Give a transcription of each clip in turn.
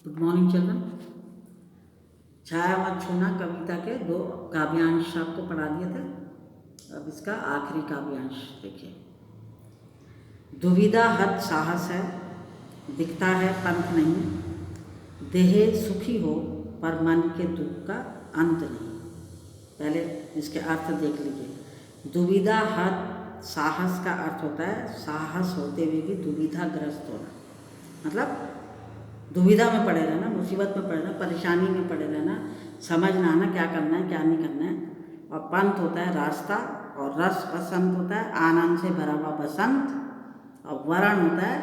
Good morning children. छाया मत छूना कविता के 2 काव्यांश आपको पढ़ा दिए थे। अब इसका आखिरी काव्यांश देखिए। दुविधा हत साहस है, दिखता है पंथ नहीं, देह सुखी हो पर मन के दुख का अंत नहीं। पहले इसके अर्थ देख लीजिए। दुविधा हत साहस का अर्थ होता है साहस होते हुए भी दुविधाग्रस्त होना, मतलब दुविधा में पड़े रहना, मुसीबत में पड़े रहना, परेशानी में पड़े रहना, समझ ना आना क्या करना है क्या नहीं करना है। और पंथ होता है रास्ता, और रस बसंत होता है आनंद से भरा हुआ बसंत, और वरण होता है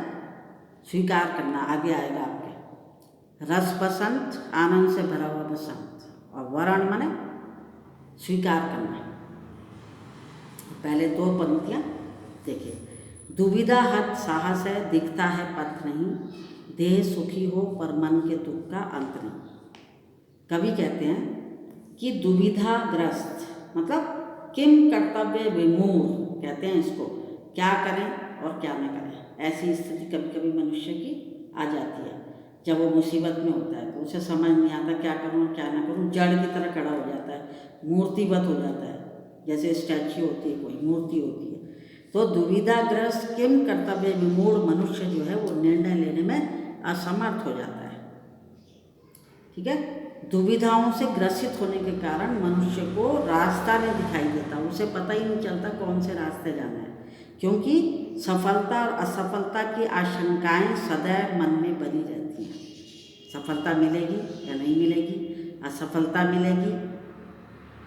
स्वीकार करना, आगे आएगा आपके। रस बसंत आनंद से भरा हुआ बसंत, और वरण माने स्वीकार करना। पहले 2 पंक्तियाँ देखिए। दुविधा हत साहस है, दिखता है पथ नहीं, देह सुखी हो पर मन के दुख का अंत नहीं। कवि कहते हैं कि दुविधाग्रस्त मतलब किम कर्तव्य विमूढ़ कहते हैं इसको, क्या करें और क्या न करें। ऐसी स्थिति कभी कभी मनुष्य की आ जाती है जब वो मुसीबत में होता है, तो उसे समझ नहीं आता क्या करूँ और क्या ना करूँ। जड़ की तरह खड़ा हो जाता है, मूर्तिवत हो जाता है, जैसे स्टैच्यू होती है, कोई मूर्ति होती है। तो दुविधाग्रस्त किम कर्तव्य विमूढ़ मनुष्य जो है वो निर्णय लेने में असमर्थ हो जाता है। ठीक है। दुविधाओं से ग्रसित होने के कारण मनुष्य को रास्ता नहीं दिखाई देता, उसे पता ही नहीं चलता कौन से रास्ते जाना है, क्योंकि सफलता और असफलता की आशंकाएं सदैव मन में बनी रहती हैं। सफलता मिलेगी या नहीं मिलेगी, असफलता मिलेगी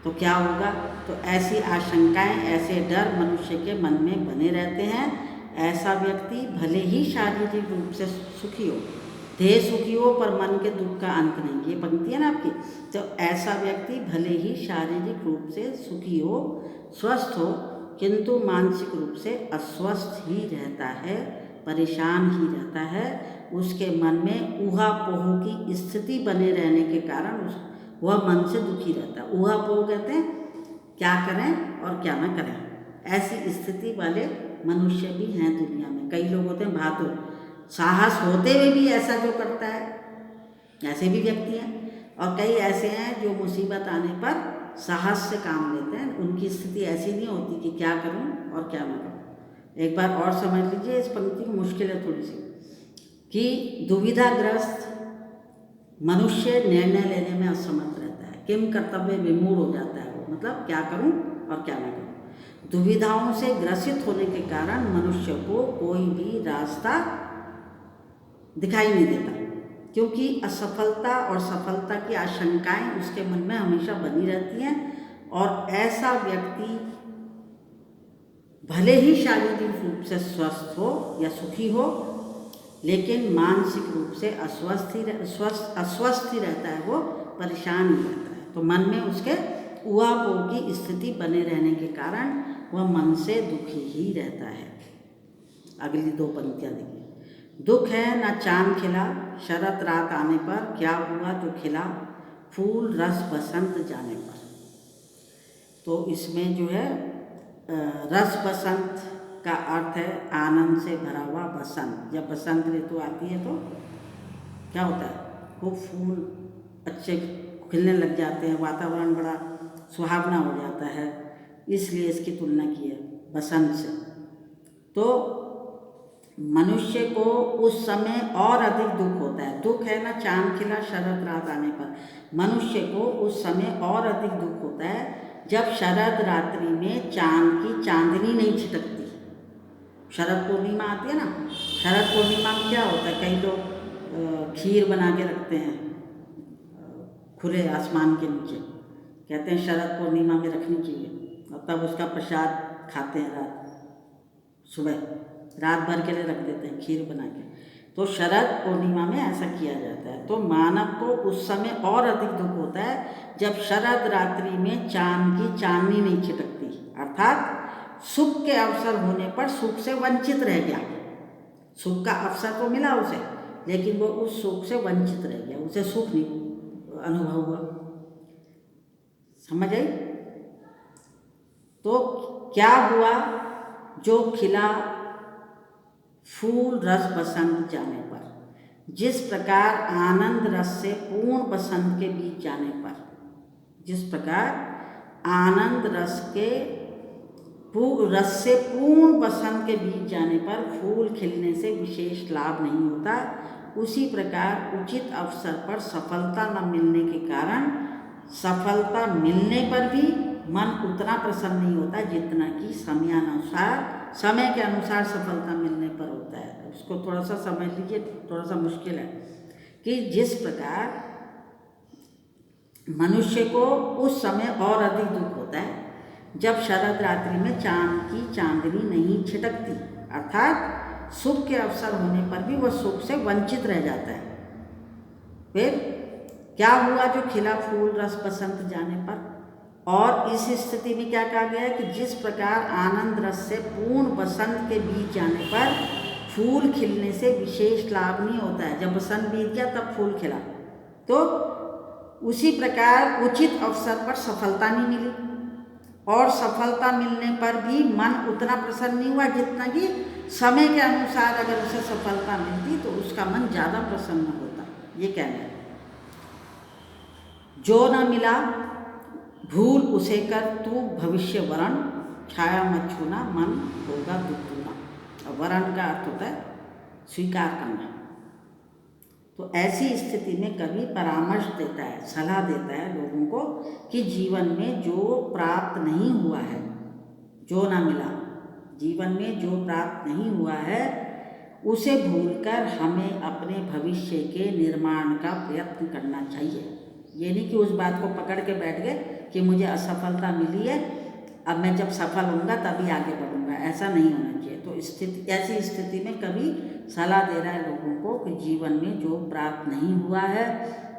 तो क्या होगा। तो ऐसी आशंकाएं, ऐसे डर मनुष्य के मन में बने रहते हैं। ऐसा व्यक्ति भले ही शारीरिक रूप से सुखी हो, देह सुखी हो पर मन के दुख का अंत नहीं। ये पंक्ति है ना आपकी। तो ऐसा व्यक्ति भले ही शारीरिक रूप से सुखी हो, स्वस्थ हो, किंतु मानसिक रूप से अस्वस्थ ही रहता है, परेशान ही रहता है। उसके मन में ऊहापोह की स्थिति बने रहने के कारण वह मन से दुखी रहता है। ऊहापोह कहते हैं क्या करें और क्या ना करें, ऐसी स्थिति वाले मनुष्य भी हैं दुनिया में। कई लोग होते हैं बहादुर, साहस होते हुए भी ऐसा जो करता है, ऐसे भी व्यक्ति हैं। और कई ऐसे हैं जो मुसीबत आने पर साहस से काम लेते हैं, उनकी स्थिति ऐसी नहीं होती कि क्या करूं और क्या ना करूं। एक बार और समझ लीजिए, इस पंक्ति की मुश्किल है थोड़ी सी, कि दुविधाग्रस्त मनुष्य निर्णय लेने में असमर्थ रहता है, किम कर्तव्य विमूढ़ हो जाता है वो, मतलब क्या करूं और क्या ना करूं। दुविधाओं से ग्रसित होने के कारण मनुष्य को कोई भी रास्ता दिखाई नहीं देता, क्योंकि असफलता और सफलता की आशंकाएं उसके मन में हमेशा बनी रहती हैं। और ऐसा व्यक्ति भले ही शारीरिक रूप से स्वस्थ हो या सुखी हो, लेकिन मानसिक रूप से अस्वस्थ ही रहता है, वो परेशान ही रहता है। तो मन में उसके ऊहापोह की स्थिति बने रहने के कारण वह मन से दुखी ही रहता है। अगली 2 पंक्तियाँ देखिए। दुख है न चांद खिला, शरत रात आने पर, क्या हुआ जो खिला, फूल रस बसंत जाने पर। तो इसमें जो है रस बसंत का अर्थ है आनंद से भरा हुआ बसंत। जब बसंत ऋतु आती है तो क्या होता है, खूब फूल अच्छे खिलने लग जाते हैं, वातावरण बड़ा सुहावना हो जाता है, इसलिए इसकी तुलना की है बसंत से। तो मनुष्य को उस समय और अधिक दुख होता है। दुख है ना चांद खिला शरद रात आने पर, मनुष्य को उस समय और अधिक दुख होता है जब शरद रात्रि में चांद की चांदनी नहीं छिटकती। शरद पूर्णिमा आती है ना, शरद पूर्णिमा में क्या होता है, कई लोग खीर बना के रखते हैं खुले आसमान के नीचे, कहते हैं शरद पूर्णिमा में रखनी चाहिए, और तब उसका प्रसाद खाते हैं रात भर के लिए रख देते हैं खीर बना के। तो शरद पूर्णिमा में ऐसा किया जाता है। तो मानव को उस समय और अधिक दुख होता है जब शरद रात्रि में चांद की चांदनी नहीं छिटकती, अर्थात सुख के अवसर होने पर सुख से वंचित रह गया। सुख का अवसर तो मिला उसे, लेकिन वो उस सुख से वंचित रह गया, उसे सुख नहीं अनुभव हुआ। समझ आई। तो क्या हुआ जो खिला, फूल रस बसंत जाने पर, जिस प्रकार आनंद रस से पूर्ण बसंत के बीच जाने पर, जिस प्रकार आनंद रस से पूर्ण बसंत के बीच जाने पर फूल खिलने से विशेष लाभ नहीं होता, उसी प्रकार उचित अवसर पर सफलता न मिलने के कारण सफलता मिलने पर भी मन उतना प्रसन्न नहीं होता जितना कि समय के अनुसार सफलता मिलने पर होता है। उसको थोड़ा सा समझ लीजिए, थोड़ा सा मुश्किल है कि जिस प्रकार मनुष्य को उस समय और अधिक दुख होता है जब शरद रात्रि में चांद की चांदनी नहीं छिटकती, अर्थात सुख के अवसर होने पर भी वह सुख से वंचित रह जाता है। फिर क्या हुआ जो खिला फूल रस बसंत जाने पर, और इस स्थिति में क्या कहा गया है कि जिस प्रकार आनंद रस से पूर्ण बसंत के बीच जाने पर फूल खिलने से विशेष लाभ नहीं होता है, जब बसंत बीत गया तब फूल खिला, तो उसी प्रकार उचित अवसर पर सफलता नहीं मिली और सफलता मिलने पर भी मन उतना प्रसन्न नहीं हुआ जितना कि समय के अनुसार अगर उसे सफलता मिलती तो उसका मन ज़्यादा प्रसन्न होता। ये कहना है, जो न मिला भूल उसे कर तू भविष्य वरण, छाया मत छूना मन होगा दुखूना। और वरण का अर्थ होता है स्वीकार करना। तो ऐसी स्थिति में कवि परामर्श देता है, सलाह देता है लोगों को कि जीवन में जो प्राप्त नहीं हुआ है, जो ना मिला, जीवन में जो प्राप्त नहीं हुआ है उसे भूलकर हमें अपने भविष्य के निर्माण का प्रयत्न करना चाहिए। ये नहीं कि उस बात को पकड़ के बैठ गए कि मुझे असफलता मिली है, अब मैं जब सफल होऊंगा तभी आगे बढ़ूंगा, ऐसा नहीं होना चाहिए। तो ऐसी स्थिति में कवि सलाह दे रहा है लोगों को कि जीवन में जो प्राप्त नहीं हुआ है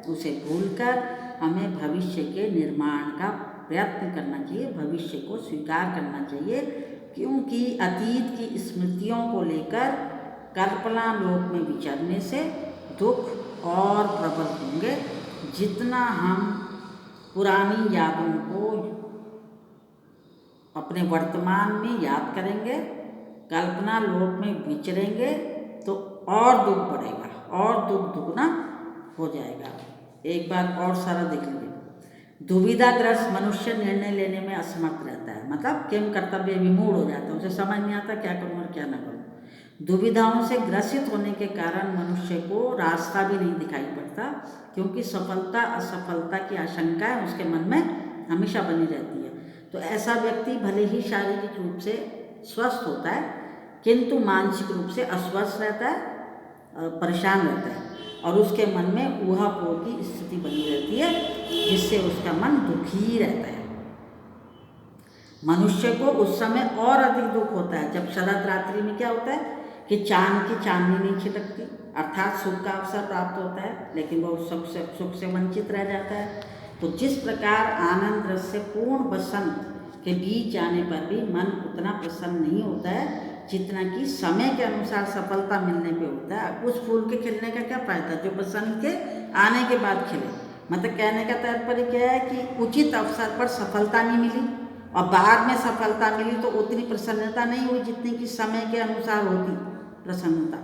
उसे भूलकर हमें भविष्य के निर्माण का प्रयत्न करना चाहिए, भविष्य को स्वीकार करना चाहिए, क्योंकि अतीत की स्मृतियों को लेकर कल्पना लोक में विचरने से दुख और प्रबल होंगे। जितना हम पुरानी यादों को अपने वर्तमान में याद करेंगे, कल्पना लोक में विचरेंगे, तो और दुख बढ़ेगा और दुख दुगना हो जाएगा। एक बार और सारा देख लीजिए। दुविधाग्रस्त मनुष्य निर्णय लेने में असमर्थ रहता है, मतलब किम कर्तव्य विमूढ़ हो जाता है, उसे समझ नहीं आता क्या करूँ और क्या ना करूँ। दुविधाओं से ग्रसित होने के कारण मनुष्य को रास्ता भी नहीं दिखाई पड़ता, क्योंकि सफलता असफलता की आशंकाएं उसके मन में हमेशा बनी रहती है। तो ऐसा व्यक्ति भले ही शारीरिक रूप से स्वस्थ होता है किंतु मानसिक रूप से अस्वस्थ रहता है, परेशान रहता है, और उसके मन में ऊहापोह की स्थिति बनी रहती है, जिससे उसका मन दुखी रहता है। मनुष्य को उस समय और अधिक दुख होता है जब शरद रात्रि में क्या होता है कि चांद की चांदनी नहीं छिटकती, अर्थात सुख का अवसर प्राप्त होता है लेकिन वो सुख से वंचित रह जाता है। तो जिस प्रकार आनंद रस से पूर्ण बसंत के बीच जाने पर भी मन उतना प्रसन्न नहीं होता है जितना कि समय के अनुसार सफलता मिलने पे होता है। उस फूल के खिलने का क्या फायदा जो बसंत के आने के बाद खिले। मतलब कहने का तात्पर्य क्या है कि उचित अवसर पर सफलता नहीं मिली और बाद में सफलता मिली तो उतनी प्रसन्नता नहीं हुई जितनी कि समय के अनुसार होती प्रसन्नता।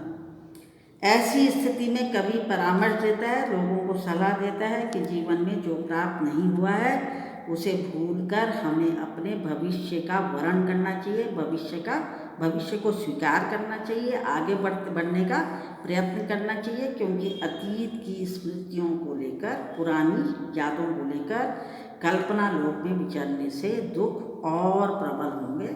ऐसी स्थिति में कवि परामर्श देता है, लोगों को सलाह देता है कि जीवन में जो प्राप्त नहीं हुआ है उसे भूलकर हमें अपने भविष्य का वरण करना चाहिए, भविष्य को स्वीकार करना चाहिए, आगे बढ़ने का प्रयत्न करना चाहिए, क्योंकि अतीत की स्मृतियों को लेकर, पुरानी यादों को लेकर कल्पना लोक में विचरने से दुख और प्रबल होंगे।